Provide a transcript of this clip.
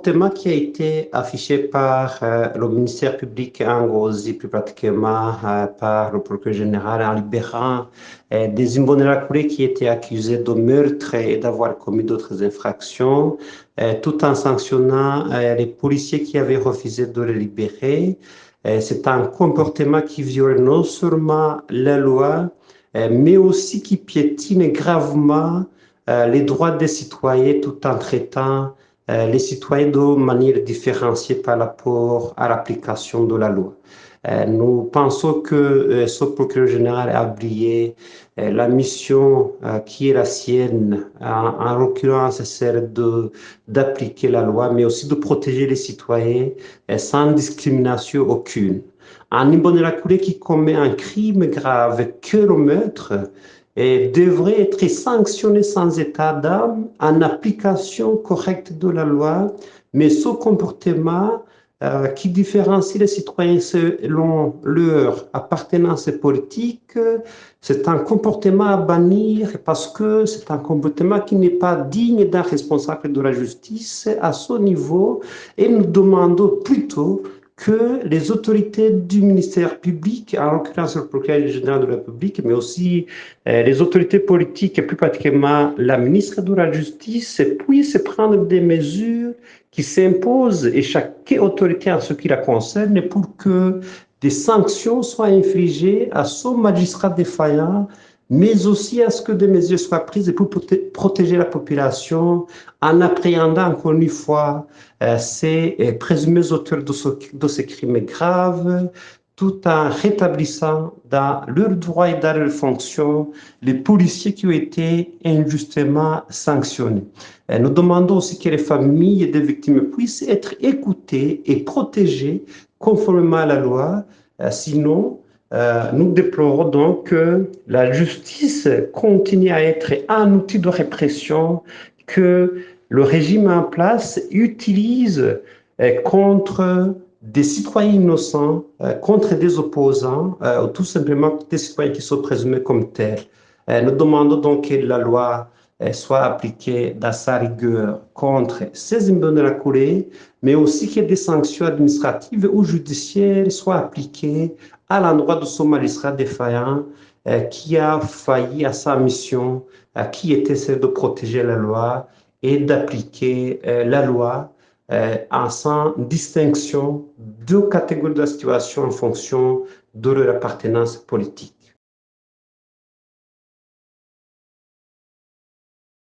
comportement qui a été affiché par le ministère public en Ngozi, plus particulièrement par le procureur général en libérant des Imbonerakure qui étaient accusés de meurtre et d'avoir commis d'autres infractions, tout en sanctionnant les policiers qui avaient refusé de les libérer. C'est un comportement qui viole non seulement la loi, mais aussi qui piétine gravement les droits des citoyens tout en traitant les citoyens de manière différenciée par rapport à l'application de la loi. Nous pensons que ce procureur général a oublié la mission qui est la sienne, en l'occurrence celle d'appliquer la loi, mais aussi de protéger les citoyens sans discrimination aucune. Un Imbonerakure qui commet un crime grave que le meurtre devrait être sanctionné sans état d'âme en application correcte de la loi, mais ce comportement qui différencie les citoyens selon leur appartenance politique, c'est un comportement à bannir parce que c'est un comportement qui n'est pas digne d'un responsable de la justice à ce niveau et nous demandons plutôt que les autorités du ministère public, en l'occurrence le procureur général de la République, mais aussi les autorités politiques, et plus particulièrement la ministre de la Justice, puissent prendre des mesures qui s'imposent et chaque autorité en ce qui la concerne pour que des sanctions soient infligées à ce magistrat défaillant, mais aussi à ce que des mesures soient prises pour protéger la population en appréhendant encore une fois ces présumés auteurs de ces crimes graves, tout en rétablissant dans leurs droits et dans leurs fonctions les policiers qui ont été injustement sanctionnés. Nous demandons aussi que les familles des victimes puissent être écoutées et protégées conformément à la loi. Sinon, nous déplorons donc que la justice continue à être un outil de répression que le régime en place utilise contre des citoyens innocents, contre des opposants, ou tout simplement des citoyens qui sont présumés comme tels. Nous demandons donc que la loi soit appliquée dans sa rigueur contre ces Imbonerakure, mais aussi que des sanctions administratives ou judiciaires soient appliquées à l'endroit de ce magistrat défaillant qui a failli à sa mission, qui était celle de protéger la loi et d'appliquer la loi en sans distinction de catégories de la situation en fonction de leur appartenance politique.